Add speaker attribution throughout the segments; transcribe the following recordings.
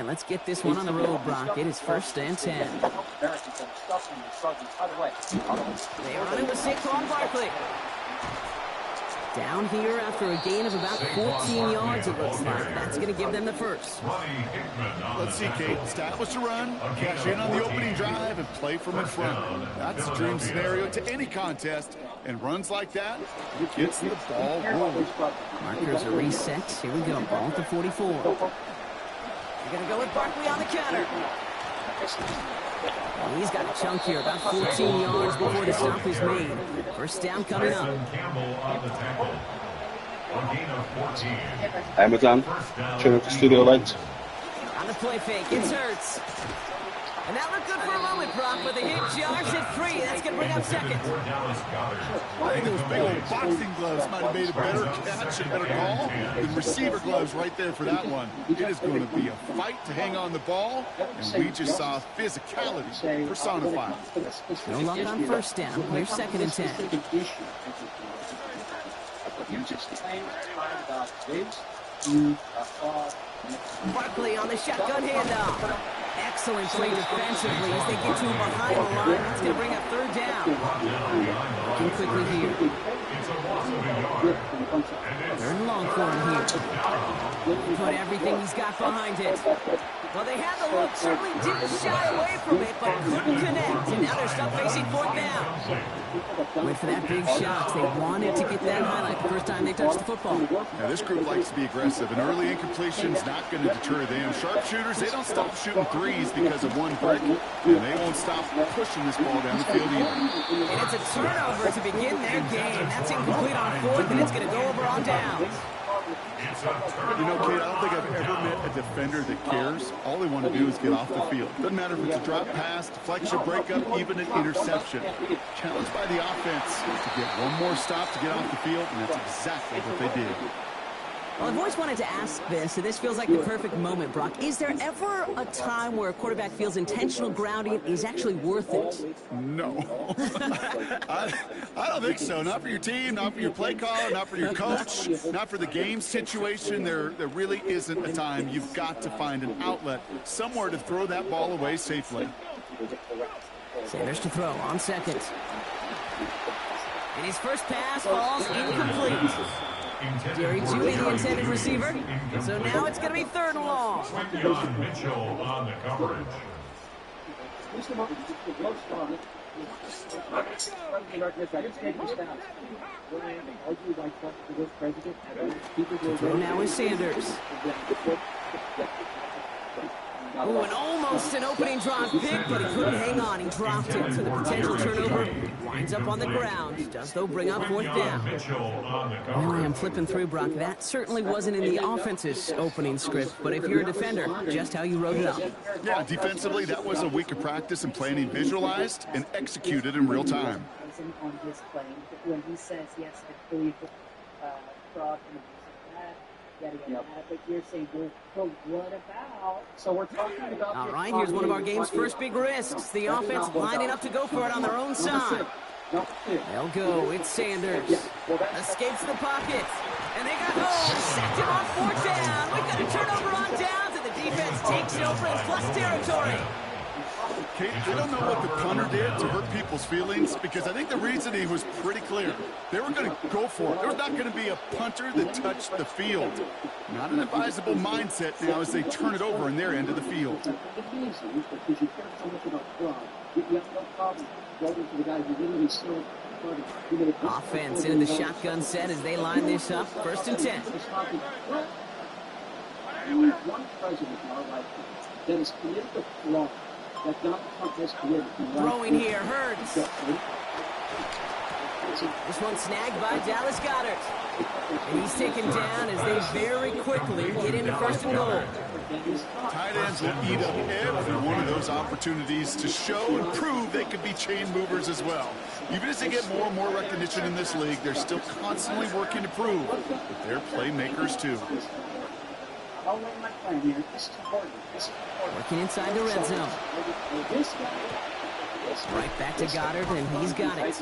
Speaker 1: And let's get this one on the road, Brock. It is 1st and 10. They run it with Saquon Barkley. Down here after a gain of about 14 yards, it looks like. That's going to give them the first.
Speaker 2: Let's see, Kate. Establish a run, cash in on the opening drive, and play from in front. That's a dream scenario to any contest. And runs like that, it gets the ball rolling.
Speaker 1: Markers are reset. Here we go. Ball at the 44. They're going to go with Barkley on the counter. He's got a chunk here, about 14 yards before the stop is made. First down coming up.
Speaker 3: Amazon, turn up the studio lights.
Speaker 1: On the play fake, it's Hurts. And that looked good for a moment, Brock, but they hit Josh at 3. That's going to bring up second.
Speaker 2: I think those big old boxing gloves might have made a better catch, a better call than receiver gloves right there for that one. It is going to be a fight to hang on the ball, and we just saw physicality personified.
Speaker 1: No luck on first down. Here's 2nd and 10. Barkley on the shotgun handoff. Excellent play defensively as they get to him behind the line. That's going to bring up 3rd down. Looking quickly here. 3rd and long for him here. Put everything he's got behind it. Well, they had the look, certainly didn't shy away from it, but couldn't connect. And now they're stuck facing 4th down. Went for that big shot. They wanted to get that highlight the first time they touched the football.
Speaker 2: Now, this group likes to be aggressive. An early incompletion's not going to deter them. Sharpshooters, they don't stop shooting threes because of one brick, and they won't stop pushing this ball down the field either.
Speaker 1: And it's a turnover to begin their game. That's incomplete on 4th, and it's going to go over on downs.
Speaker 2: You know, Kate, I don't think I've ever met a defender that cares. All they want to do is get off the field. Doesn't matter if it's a drop pass, deflection, breakup, even an interception. Challenged by the offense to get one more stop to get off the field, and that's exactly what they did.
Speaker 1: Well, I've always wanted to ask this, and this feels like the perfect moment, Brock. Is there ever a time where a quarterback feels intentional grounding is actually worth it?
Speaker 2: No. I don't think so. Not for your team, not for your play caller, not for your coach, not for the game situation. There really isn't a time. You've got to find an outlet, somewhere to throw that ball away safely.
Speaker 1: Sanders to throw on 2nd. And his first pass falls incomplete. Jerry Jeudy, the intended receiver. So now it's going to be 3rd and long.
Speaker 4: Mitchell on the coverage.
Speaker 1: The throw now is Sanders. Oh, and almost an opening drop pick, but he couldn't hang on. He dropped it, so the potential turnover winds up on the ground. Does, though, bring up 4th down. Well, I am flipping through, Brock. That certainly wasn't in the offense's opening script, but if you're a defender, just how you wrote it up.
Speaker 2: Yeah, defensively, that was a week of practice and planning visualized and executed in real time.
Speaker 5: On his claim, when he says, yes, I believe fraud and abuse of that, but you're saying, well, what about? So we're talking about.
Speaker 1: All right, here's one of our game's first big risks. The offense lining up to go for it on their own side. They'll go. It's Sanders. Escapes the pocket. And they got home. Sacked him on 4th down. We've got a turnover on downs, and the defense takes over in plus territory.
Speaker 2: Kate, I don't know what the punter did to hurt people's feelings, because I think the reasoning was pretty clear. They were going to go for it. There was not going to be a punter that touched the field. Not an advisable mindset now as they turn it over in their end of the field.
Speaker 1: Offense into the shotgun set as they line this up. 1st and 10.
Speaker 5: One president in our life that is committed to flaw.
Speaker 1: Throwing here, Hurts. This one snagged by Dallas Goedert. And he's taken down as they very quickly get into 1st and goal.
Speaker 2: Tight ends will eat up every one of those opportunities to show and prove they could be chain movers as well. Even as they get more and more recognition in this league, they're still constantly working to prove that they're playmakers too.
Speaker 1: Working inside the red zone. Right back to Goddard, and he's got it.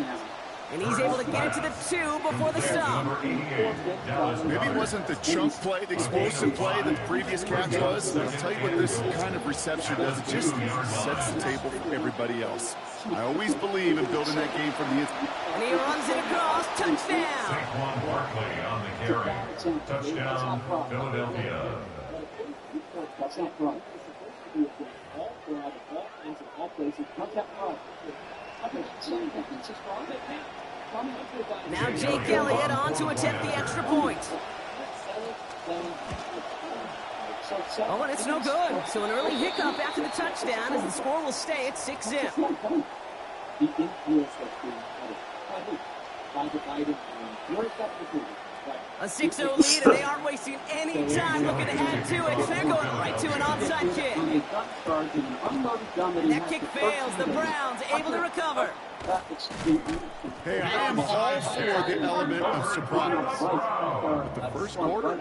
Speaker 1: And he's able to get it to the 2 before the stop.
Speaker 2: Maybe it wasn't the chunk play, the explosive play that the previous catch was. I'll tell you what this kind of reception does. It just sets the table for everybody else. I always believe in building that game from the inside.
Speaker 1: And he runs it across. Touchdown.
Speaker 4: Saquon Barkley on the carry. Touchdown, Philadelphia.
Speaker 5: That's not right. All throughout all kinds of all places.
Speaker 1: Now Jake Elliott on to attempt the extra point. Oh, and it's no good. So an early hiccup after the touchdown as the score will stay at 6-zip. A 6-0 lead, and they aren't wasting any time looking to add to it. They're going right to an onside kick. And that kick fails. The Browns able to recover.
Speaker 2: Hey, I am all for the element of surprise. But the first quarter,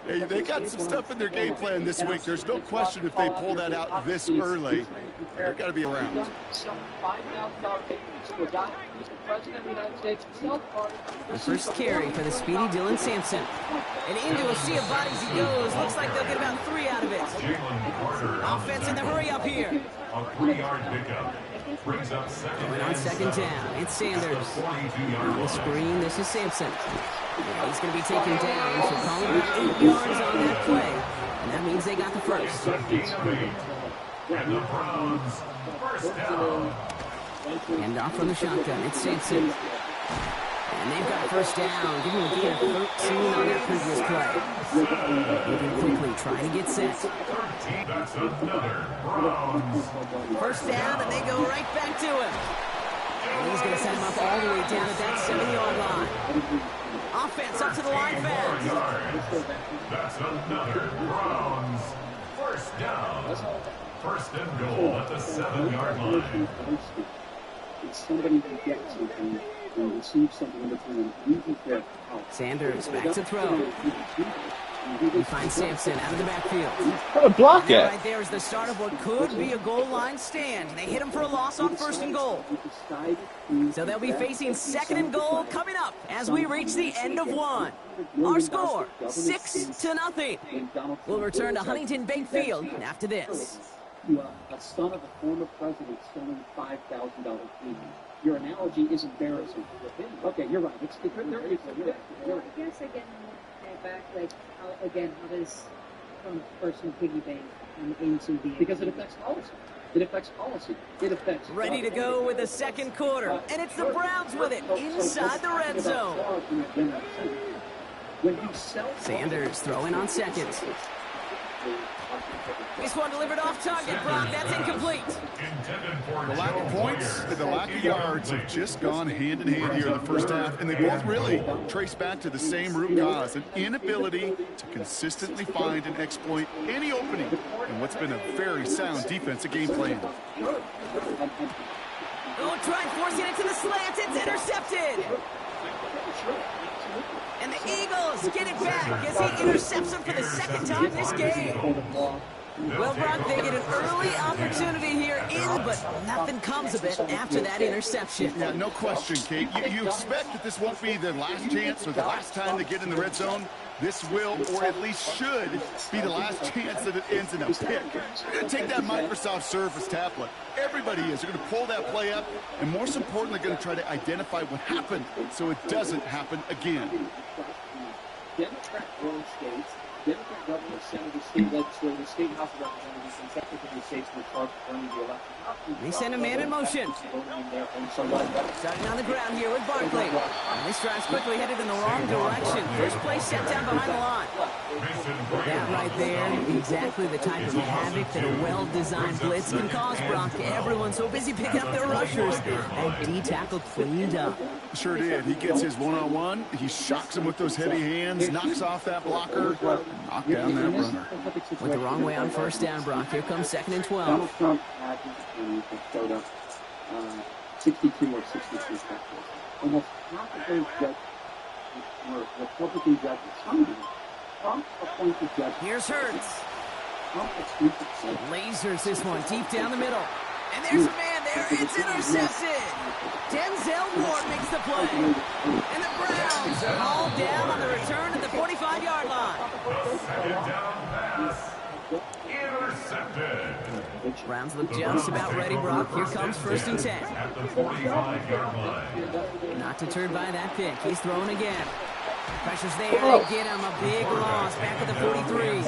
Speaker 2: hey, they got some stuff in their game plan this week. There's no question if they pull that out this early, they're got to be around.
Speaker 1: The first carry for the speedy Dylan Sampson. And into a sea of bodies he goes. Looks like they'll get about 3 out of it. Offense in the hurry up here.
Speaker 4: A 3-yard pickup. Brings up second.
Speaker 1: Going on second down. It's Sanders. On the screen, this is Sampson. Yeah, he's going to be taken down, so call it 8 yards on that play. And that means they got the first.
Speaker 4: And the Browns, first down.
Speaker 1: And off from the shotgun, it's Sampson. And they've got first down. Give him a gain of 13 on that previous play. Moving quickly, trying to get set.
Speaker 4: 13, that's another Browns.
Speaker 1: First down, and they go right back to him. And he's going to set him up all the way down at that 7-yard line. Offense up to the line fast.
Speaker 4: That's another Browns. First down. First and goal at the 7-yard line.
Speaker 5: It's somebody to get something and receive something in between.
Speaker 1: Sanders back to throw. He finds Sampson out of the backfield.
Speaker 3: What a block
Speaker 1: That
Speaker 3: at.
Speaker 1: right there is the start of what could be a goal line stand. They hit him for a loss on first and goal. So they'll be facing second and goal coming up as we reach the end of one. Our score, 6-0. We'll return to Huntington Bank Field after this.
Speaker 5: A son of a former president stealing $5,000 fee. Your analogy is embarrassing. Okay, you're right. It's there is.
Speaker 6: Well, I guess again, back like how does from personal piggy bank into the
Speaker 5: Because it affects policy. It affects policy. It affects.
Speaker 1: Ready to go with the second quarter, and it's the Browns with it inside the red zone.
Speaker 5: When you sell
Speaker 1: Sanders throwing on second. This one delivered off target, Brock. That's incomplete.
Speaker 2: The lack of points and the lack of yards have just gone hand in hand here in the first half, and they both really trace back to the same root cause, an inability to consistently find and exploit any opening in what's been a very sound defensive game plan.
Speaker 1: Oh, trying forcing it to the slant. It's intercepted. And the Eagles get it back as he intercepts him for the second time this game. Well, Brock, they get an early opportunity here but nothing comes of it after that interception.
Speaker 2: Yeah, no question, Kate. You expect that this won't be their last chance or the last time they get in the red zone. This will, or at least should, be the last chance that it ends in a pick. They're going to take that Microsoft Surface tablet. Everybody is. They're going to pull that play up, and most importantly, going to try to identify what happened so it doesn't happen again.
Speaker 5: Democrat ruling states, Democrat governors, senators, state legislators, state house of representatives, and secretaries of states were charged with running the election.
Speaker 1: They send a man in motion. Starting on the ground here with Barkley. And this drive's quickly headed in the wrong direction. First play set down behind the line. That right there, exactly the type of havoc that a well-designed blitz can cause, Brock. Everyone's so busy picking up their rushers. That D tackle cleaned up.
Speaker 2: Sure did. He gets his one-on-one. He shocks him with those heavy hands, knocks off that blocker, knock down that runner.
Speaker 1: Went the wrong way on first down, Brock. Here comes second and 12.
Speaker 5: Donald Trump had his team that showed up 62 or 63 tackles. Almost half of those judges were Republican judges. Trump appointed judges.
Speaker 1: Here's Hurts.
Speaker 5: Trump exclusive.
Speaker 1: Lasers this one deep down the middle. And there's a man there. It's intercepted. Denzel Ward makes the play. And the Browns are all down on the return at the 45-yard line.
Speaker 4: Second down pass. Intercepted.
Speaker 1: Browns look just about ready, Brock. Here comes 1st and 10.
Speaker 4: At the 45-yard line.
Speaker 1: Not deterred by that pick. He's throwing again. Pressure's there. They get him. A big loss back at the 43.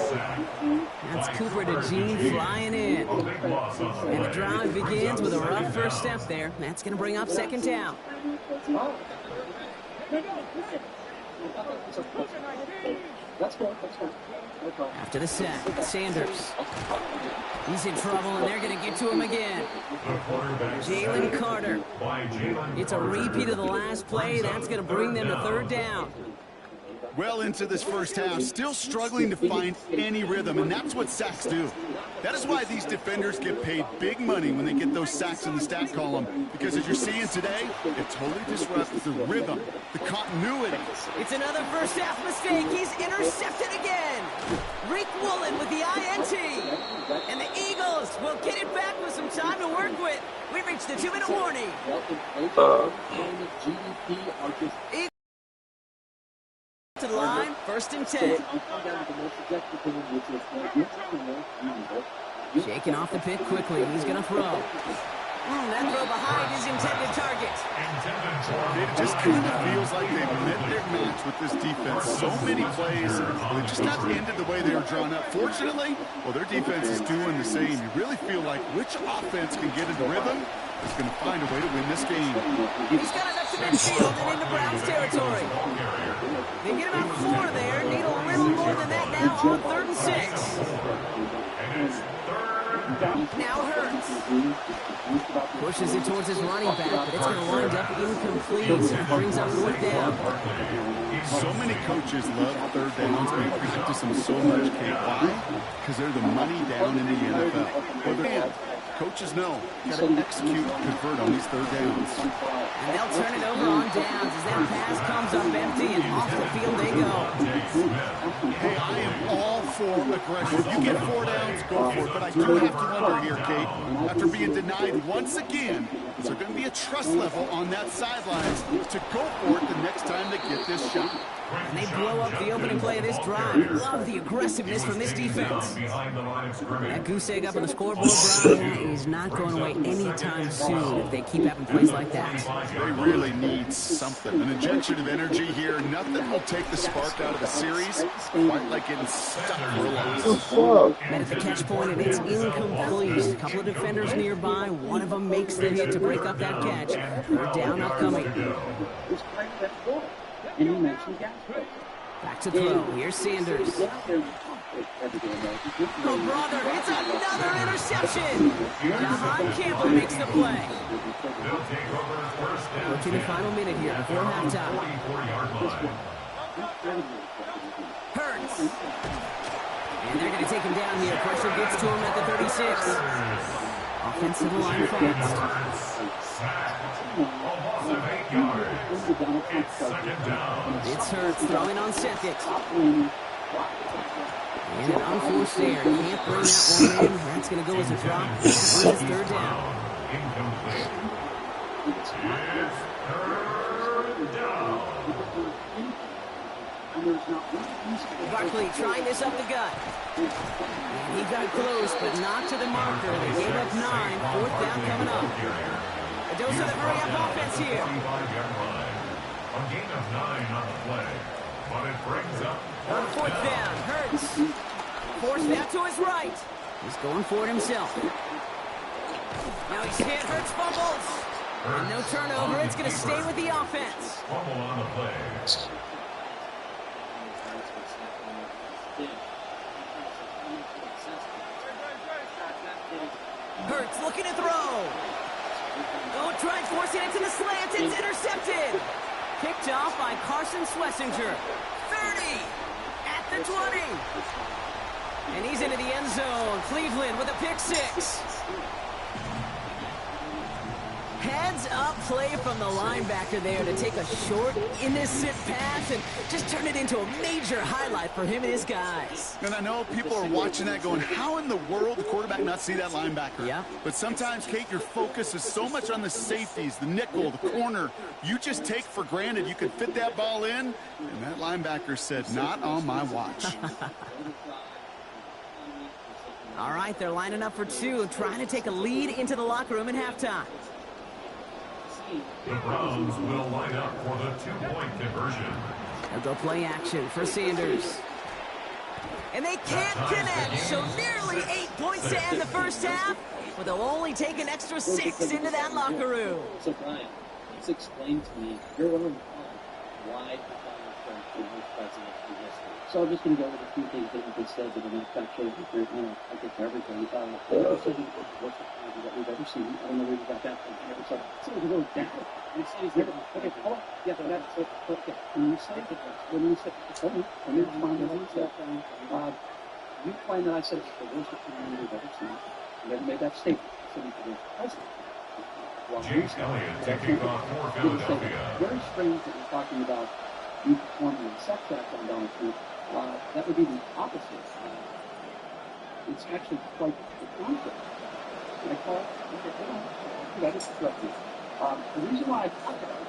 Speaker 1: That's Cooper to Gene flying in. And the drive begins with a rough first step there. That's going to bring up 2nd down. After the sack, Sanders. He's in trouble, and they're going to get to him again. Jalen Carter. It's a repeat of the last play. That's going to bring them to 3rd down.
Speaker 2: Well into this first half, still struggling to find any rhythm, and that's what sacks do. That is why these defenders get paid big money when they get those sacks in the stat column, because as you're seeing today, it totally disrupts the rhythm, the continuity.
Speaker 1: It's another first half mistake. He's intercepted again. Rick Woolen with the INT. And the Eagles will get it back with some time to work with. We've reached the 2-minute warning. To the line, 1st and 10. Shaking off the pick quickly. He's going to throw. That throw behind his intended target.
Speaker 2: It just kind of feels like they've met their match with this defense. So many plays, they just got ended the way they were drawn up. Fortunately, well, their defense is doing the same. You really feel like which offense can get into rhythm is going to find a way to win this game.
Speaker 1: He's got enough to midfield and into Browns territory. They get about 4 there. Need a little more than that now on 3rd and 6. Now Hurts. Pushes it towards his running back, but it's going to wind up incomplete. Brings up 4th down.
Speaker 2: So many coaches love 3rd downs and practice them so much. Why? Because they're the money down in the NFL. Well, they're coaches know got to execute and convert on these 3rd downs.
Speaker 1: And they'll turn it over on downs as that pass comes up empty and off the field they go.
Speaker 2: Hey, I am all for aggression. You get 4 downs, go for it. But I do have to wonder here, Kate, after being denied once again, is there going to be a trust level on that sidelines to go for it the next time they get this shot?
Speaker 1: And they blow up the opening play of this drive. Love the aggressiveness from this defense. That goose egg up on the scoreboard, Brian, is not going away anytime soon if they keep having plays like that.
Speaker 2: They really need something. An injection of energy here. Nothing will take the spark out of the series quite like getting stuck for a loss.
Speaker 1: Met at the catch point, and it's incomplete. A couple of defenders nearby. One of them makes the hit to break up that catch. 3rd down upcoming. Back to throw. Here's Sanders. Oh, brother, it's another interception. Jahan Campbell makes the play. Approaching the final minute here before halftime. Hurts. And they're going to take him down here. Pressure gets to him at the 36. Offensive line fast. It's Hurts throwing on 2nd. And an unforced error. Can't bring that one in. That's going to go as a drop. It's 3rd down. Barkley trying this up the gut. And he got close, but not to the marker. They gave up 9. 4th down coming up. A dose of the hurry-up offense here.
Speaker 4: A gain of 9 on the play, but it brings up
Speaker 1: on 4th down. Hurts. Forced that to his right. He's going for it himself. Now he's hit. Hurts fumbles. And no turnover. It's going to stay with the offense.
Speaker 4: Fumble on the play.
Speaker 1: Hurts looking to throw. Don't try and force it into the slant. It's intercepted. Picked off by Carson Schlesinger. 30 at the 20. And he's into the end zone. Cleveland with a pick 6. Head Heads-up play from the linebacker there to take a short, innocent pass and just turn it into a major highlight for him and his guys.
Speaker 2: And I know people are watching that going, how in the world the quarterback not see that linebacker?
Speaker 1: Yeah.
Speaker 2: But sometimes, Kate, your focus is so much on the safeties, the nickel, the corner. You just take for granted you could fit that ball in, and that linebacker said, not on my watch.
Speaker 1: All right, they're lining up for two, trying to take a lead into the locker room at halftime.
Speaker 4: The Browns will line up for the two-point conversion.
Speaker 1: They'll go play action for Sanders. And they can't connect, so nearly 8 points to end the first half, but they'll only take an extra 6 into that locker room.
Speaker 5: So, Brian, please explain to me, you're one of the why the president in history. So I'm just going to go with a few things that you just said that are not factual. I get to everything. The worst party that we've ever seen. I don't know where you got that from. So it's a little down. You say he's never. Okay, hold on. Yeah, but that's okay. When you say when you say, hold on. When you respond to what you said, you claim that I said it's the worst party we've ever seen. You never made that statement. So you could be president.
Speaker 4: James Elliott taking off for Philadelphia.
Speaker 5: Very strange that you're talking about you performing a sex act on Donald Trump. That would be the opposite. It's actually quite the contrary. Can I call it? Okay, hold on. I just correct you. The reason why I talk about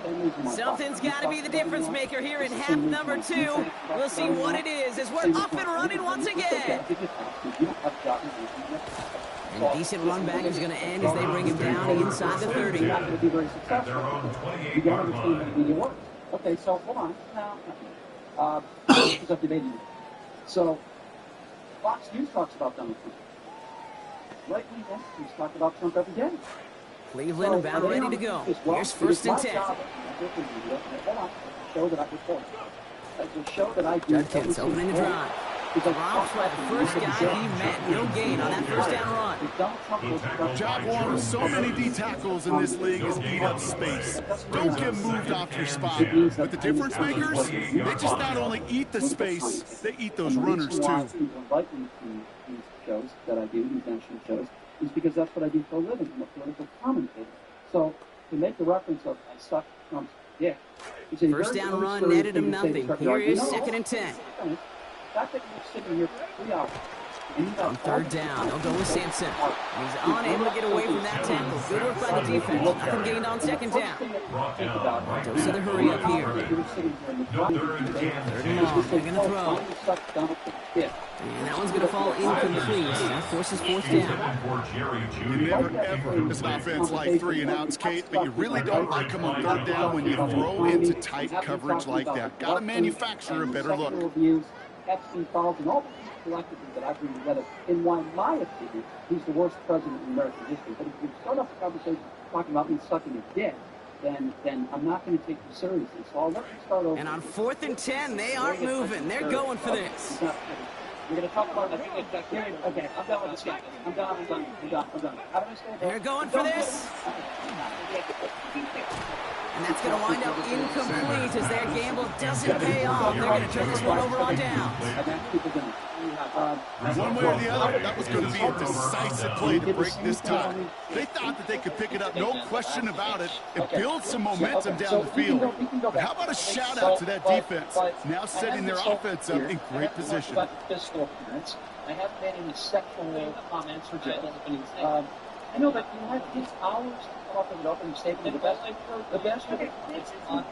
Speaker 5: it,
Speaker 1: something's got to be the difference maker here in half number 2. We'll see what it is as we're up and running once again. And a decent run back is going to end as they bring him down inside the 30.
Speaker 4: At their own 28-yard line.
Speaker 5: Okay, so hold on. Now, because I'm debating you. So, Fox News talks about Donald Trump. Right-wing entities talk about Trump every day.
Speaker 1: Cleveland about ready to go. Here's 1st and 10.
Speaker 5: Hold on. Show that I report. That will show that I do.
Speaker 1: Judkins opening the drive. Drops by the first guy he met. No gain on that first down run.
Speaker 2: Job one of so many D tackles in this league is eat up space. Don't get moved off your spot. But the difference makers, they just not only eat the space, they eat those runners too.
Speaker 5: These shows that I do, these national shows, is because that's what I do for a living. I'm a political commentator. So to make the reference of I suck Trump's dick.
Speaker 1: First down run netted him nothing. Here is 2nd and 10.
Speaker 5: The fact that you're sitting here for 3 hours.
Speaker 1: On 3rd down, they'll go with Sampson. He's unable to get away from that tackle. Good work by the defense. Nothing gained on 2nd down. Dose of the hurry up here. 3rd and long. They're going to throw. And that one's going to fall incomplete. That forces 4th down.
Speaker 2: You never, ever, as an offense, like 3 and outs, Kate, but you really don't like them on 3rd down when you throw into tight coverage like that. Got to manufacture a better look.
Speaker 5: Epstein files and all the collectively that I bring together in why, in my opinion, he's the worst president in American history. But if you start off the conversation talking about me sucking a dick, then I'm not going to take you seriously. So I'll let you start over.
Speaker 1: And on 4th and 10, they aren't moving. They're going for this.
Speaker 5: We're going to talk about okay, I'm done with this game. I'm done. How do I stay?
Speaker 1: They're going for this. And that's going to wind up incomplete as their gamble doesn't pay off. They're going to turn this one over on down.
Speaker 2: One way or the other, that was going to be a decisive play to break this tie. They thought that they could pick it up, no question about it, and build some momentum down the field. But how about a shout-out to that defense, now setting their offense up in great position.
Speaker 5: I haven't made any sexual comments or jokes. I know, but you had these hours to come up with an opening statement. The best, it's on